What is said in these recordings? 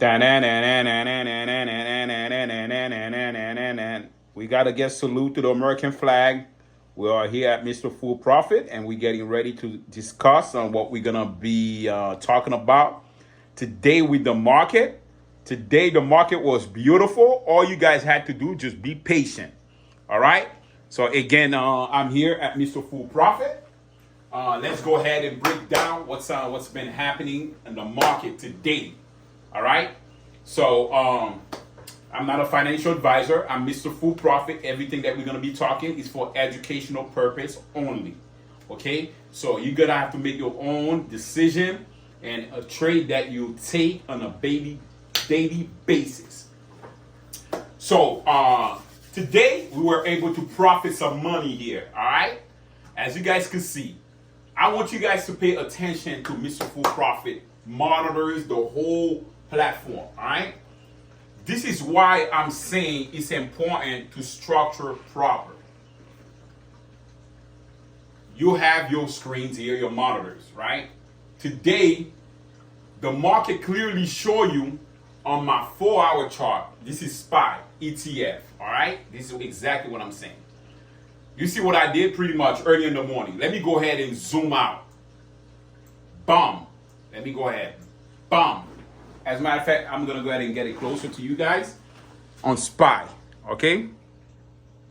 We got to get salute to the American flag. We are here at Mr. Full Profit, and we're getting ready to discuss on what we're gonna be talking about today with the market. Today the market was beautiful. All you guys had to do just be patient. All right. So again, I'm here at Mr. Full Profit. Let's go ahead and break down what's been happening in the market today. All right. So I'm not a financial advisor. I'm Mr. Full Profit. Everything that we're going to be talking is for educational purpose only. Okay. So you're going to have to make your own decision and a trade that you take on a daily basis. So today we were able to profit some money here. All right. As you guys can see, I want you guys to pay attention to Mr. Full Profit monitors the whole platform. All right. This is why I'm saying it's important to structure proper. You have your screens here, your monitors, right? Today, the market clearly show you on my 4-hour chart. This is SPY ETF. All right. This is exactly what I'm saying. You see what I did pretty much early in the morning. Let me go ahead and zoom out. Boom. Let me go ahead. Boom. As a matter of fact, I'm going to go ahead and get it closer to you guys on SPY. Okay?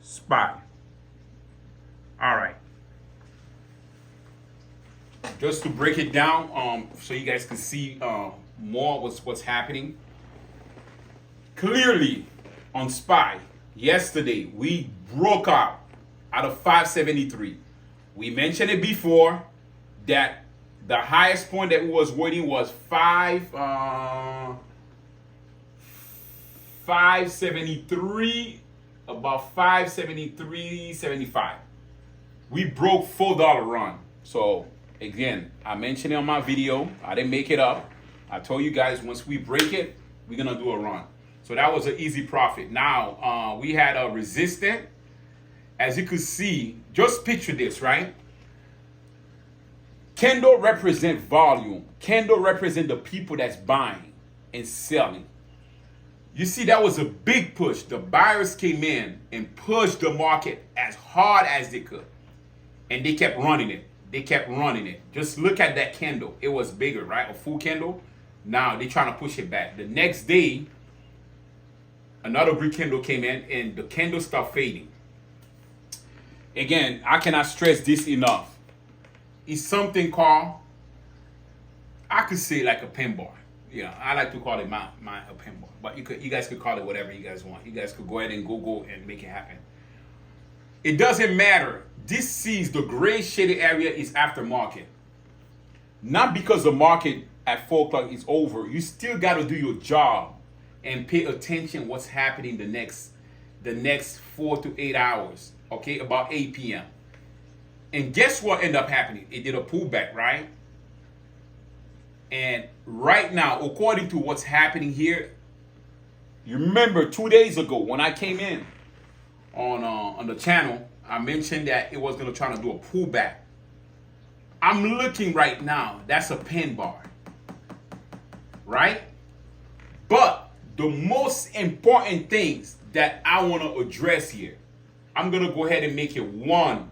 SPY. All right. Just to break it down so you guys can see more what's happening. Clearly, on SPY, yesterday, we broke out of 573. We mentioned it before that the highest point that we was waiting was 573, about 573.75. We broke $4 run. So again, I mentioned it on my video. I didn't make it up. I told you guys once we break it, we're gonna do a run. So that was an easy profit. Now we had a resistance. As you could see, just picture this, right? Candle represent volume. Candle represent the people that's buying and selling. You see, that was a big push. The buyers came in and pushed the market as hard as they could. And they kept running it. They kept running it. Just look at that candle. It was bigger, right? A full candle. Now they're trying to push it back. The next day, another big candle came in and the candle started fading. Again, I cannot stress this enough. It's something called, I could say like a pin bar. Yeah, I like to call it a pin bar. But you guys could call it whatever you guys want. You guys could go ahead and Google and make it happen. It doesn't matter. This sees the gray shaded area is aftermarket. Not because the market at 4 o'clock is over. You still got to do your job and pay attention what's happening the next 4 to 8 hours. Okay, about 8 p.m. And guess what ended up happening? It did a pullback, right? And right now, according to what's happening here, you remember 2 days ago when I came in on the channel, I mentioned that it was going to try to do a pullback. I'm looking right now, that's a pin bar, right? But the most important things that I want to address here, I'm going to go ahead and make it one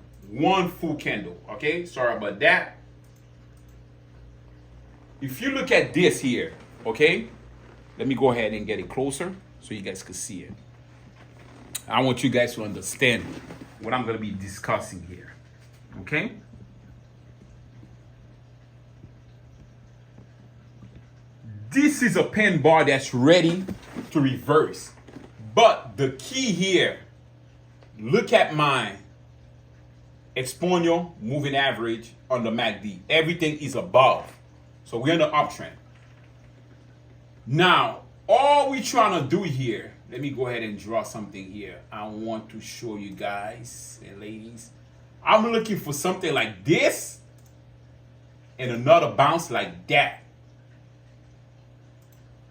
full candle. Okay, sorry about that. If you look at this here, okay, let me go ahead and get it closer so you guys can see it. I want you guys to understand what I'm going to be discussing here. Okay, this is a pin bar that's ready to reverse, but the key here, look at my exponential moving average on the MACD. Everything is above. So we're in the uptrend. Now, all we're trying to do here, let me go ahead and draw something here. I want to show you guys and ladies. I'm looking for something like this and another bounce like that.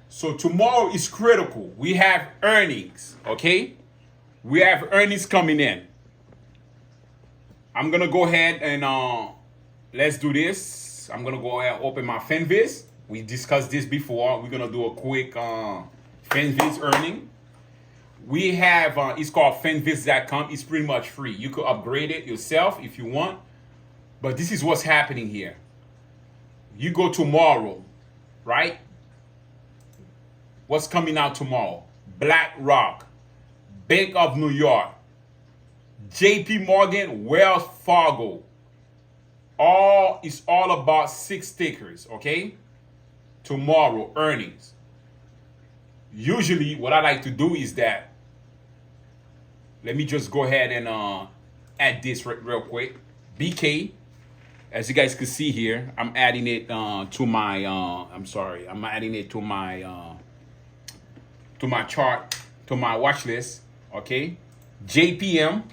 So tomorrow is critical. We have earnings, okay? We have earnings coming in. I'm going to go ahead and let's do this. I'm going to go ahead and open my Finviz. We discussed this before. We're gonna do a quick FinViz earning. We have it's called finviz.com. It's pretty much free. You could upgrade it yourself if you want. But this is what's happening here. You go tomorrow, right? What's coming out tomorrow? BlackRock, Bank of New York, JP Morgan, Wells Fargo. It's all about 6 tickers, okay? Tomorrow, earnings. Usually, what I like to do is that, let me just go ahead and add this real quick. BK, as you guys can see here, I'm adding it to my, I'm adding it to my chart, to my watch list, okay? JPM.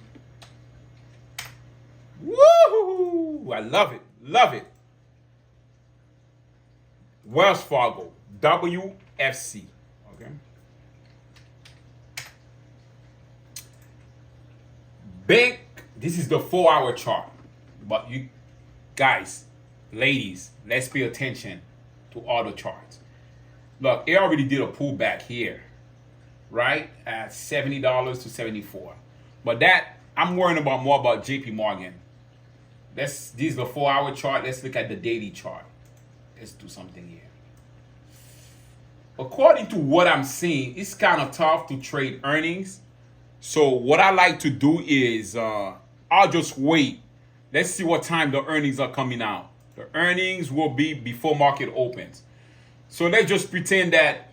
Woo! I love it, love it. Wells Fargo, WFC, okay? Bank, this is the 4-hour chart. But you guys, ladies, let's pay attention to all the charts. Look, it already did a pullback here, right? At $70 to $74. But that, I'm worrying about more about JP Morgan. This is the 4-hour chart. Let's look at the daily chart. Let's do something here. According to what I'm seeing, it's kind of tough to trade earnings. So what I like to do is I'll just wait. Let's see what time the earnings are coming out. The earnings will be before market opens. So let's just pretend that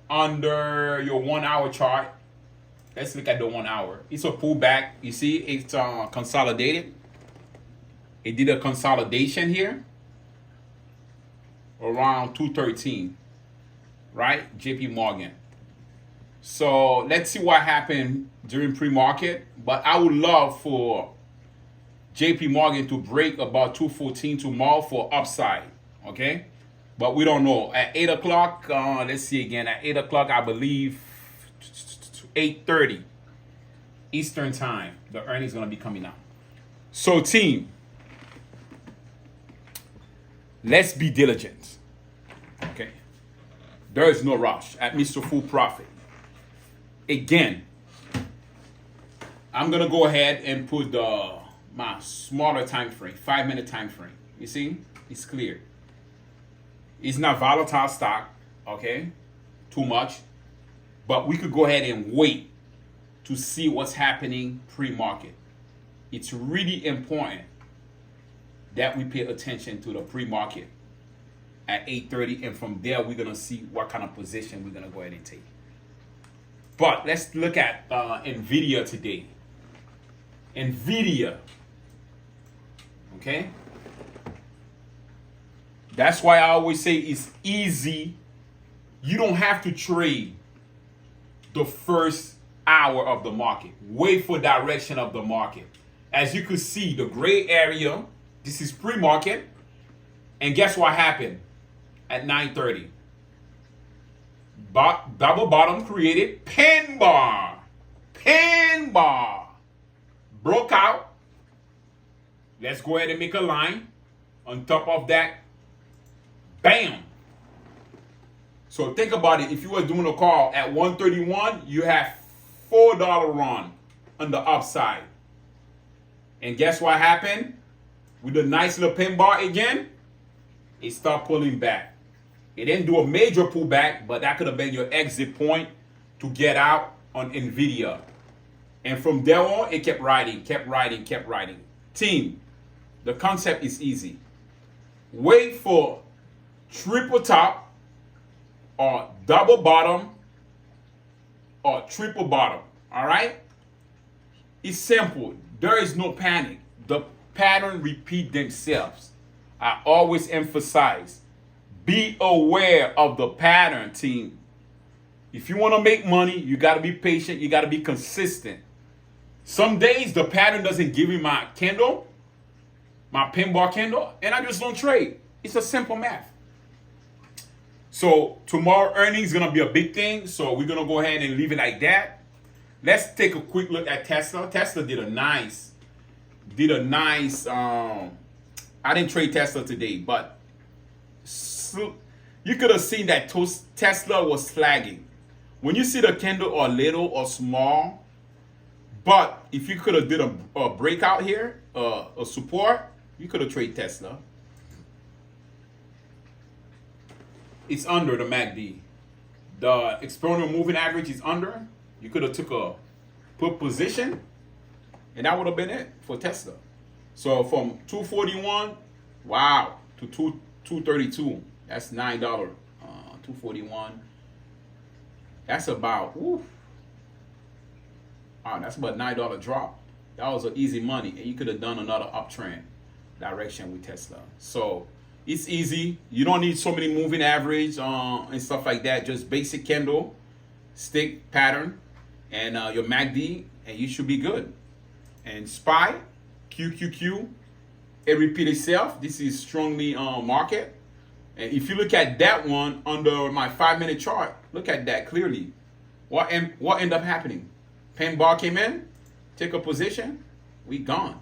under your 1-hour chart, let's look at the 1 hour. It's a pullback. You see, it's consolidated. It did a consolidation here around 213, right? JP Morgan. So let's see what happened during pre-market. But I would love for JP Morgan to break about 214 tomorrow for upside, okay? But we don't know. At 8 o'clock, let's see again. At 8 o'clock, I believe 8:30 Eastern time, the earnings going to be coming out. So team, let's be diligent, okay? There is no rush at Mr. Full Profit. Again, I'm going to go ahead and put my smaller time frame, 5-minute time frame. You see, it's clear. It's not volatile stock, okay? Too much. But we could go ahead and wait to see what's happening pre-market. It's really important that we pay attention to the pre-market at 8:30, and from there we're gonna see what kind of position we're gonna go ahead and take. But let's look at NVDA today. NVDA, okay? That's why I always say it's easy. You don't have to trade the first hour of the market. Wait for direction of the market. As you could see, the gray area, this is pre-market. And guess what happened at 9:30? Double bottom created, pin bar, broke out. Let's go ahead and make a line on top of that. Bam. So think about it. If you were doing a call at 131, you have $4 run on the upside. And guess what happened? With a nice little pin bar again, it started pulling back. It didn't do a major pullback, but that could have been your exit point to get out on NVIDIA. And from there on, it kept riding. Team, the concept is easy. Wait for triple top or double bottom or triple bottom, all right? It's simple. There is no panic. The pattern repeat themselves. I always emphasize, be aware of the pattern, team. If you want to make money, you got to be patient. You got to be consistent. Some days the pattern doesn't give me my candle, my pin bar candle, and I just don't trade. It's a simple math. So tomorrow earnings is going to be a big thing. So we're going to go ahead and leave it like that. Let's take a quick look at Tesla. Tesla did a nice, I didn't trade Tesla today, but you could have seen that Tesla was flagging. When you see the candle or little or small, but if you could have did a breakout here, a support, you could have traded Tesla. It's under the MACD. The exponential moving average is under. You could have took a put position, and that would have been it for Tesla. So from 241, wow, to 232. That's $9. 241. That's about that's about $9 drop. That was an easy money, and you could have done another uptrend direction with Tesla. So it's easy. You don't need so many moving average and stuff like that. Just basic candle, stick pattern, and your MACD, and you should be good. And SPY, QQQ, it repeat itself. This is strongly market. And if you look at that one under my 5-minute chart, look at that clearly. What ended up happening? Pen bar came in, take a position, we gone.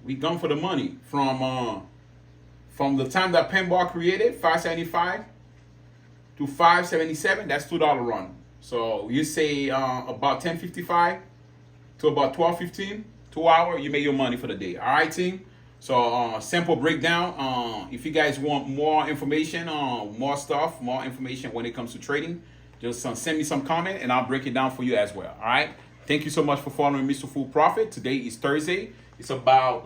We gone for the money from the time that pen bar created, 575 to 577. That's $2 run. So you say about 10:55 to about 12:15, 2 hour, you make your money for the day. All right, team. So sample breakdown. If you guys want more information, more information when it comes to trading, just send me some comment and I'll break it down for you as well. All right. Thank you so much for following Mr. Full Profit. Today is Thursday. It's about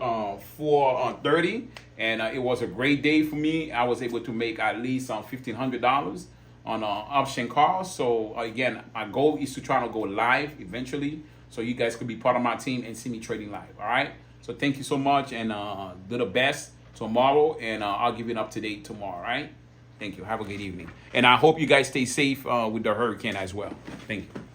4:30, and it was a great day for me. I was able to make at least $1,500 on option calls. So again, my goal is to try to go live eventually, so you guys could be part of my team and see me trading live. All right. So thank you so much, and do the best tomorrow, and I'll give you an up-to-date tomorrow. All right. Thank you. Have a good evening, and I hope you guys stay safe with the hurricane as well. Thank you.